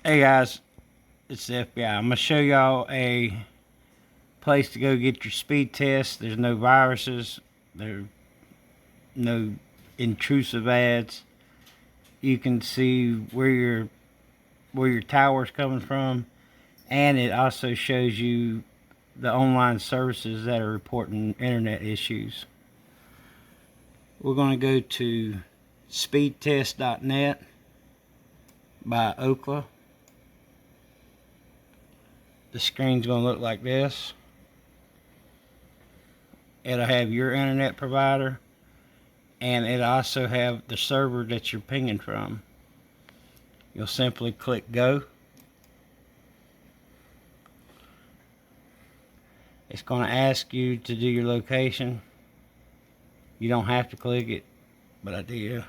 Hey guys, it's the FBI. I'm gonna show y'all a place to go get your speed test. There's no viruses. There's no intrusive ads. You can see where your tower's coming from, and it also shows you the online services that are reporting internet issues. We're gonna go to speedtest.net by Okla. The screen's gonna look like this. It'll have your internet provider, and it'll also have the server that you're pinging from. You'll simply click go. It's going to ask you to do your location. You don't have to click it, but I did.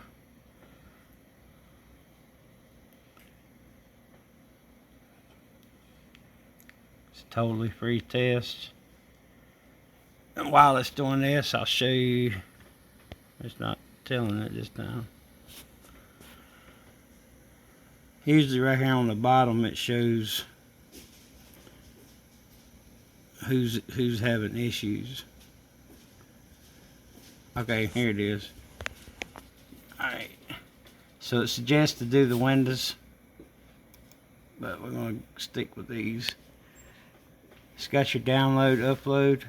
It's a totally free test. And while it's doing this, I'll show you. It's not telling it this time. Usually right here on the bottom it shows who's having issues. Okay, here it is. Alright. So it suggests to do the Windows, but we're going to stick with these. It's got your download, upload.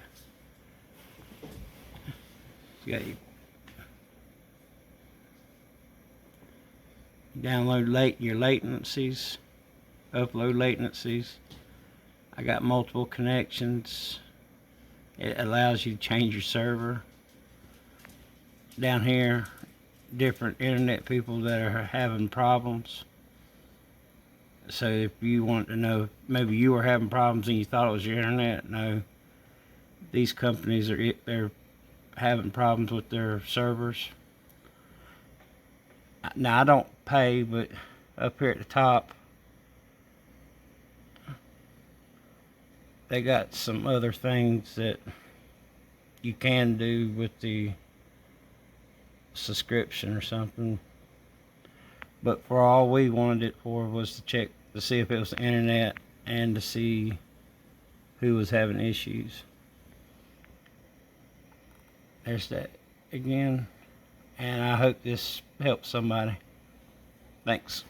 It's got your download your latencies, upload latencies. I got multiple connections. It allows you to change your server. Down here, different internet people that are having problems. So if you want to know, maybe you were having problems and you thought it was your internet. No, these companies they're having problems with their servers. Now I don't pay, but up here at the top they got some other things that you can do with the subscription or something. But for all we wanted it for was to check to see if it was the internet and to see who was having issues. There's that again, and I hope this helps somebody. Thanks.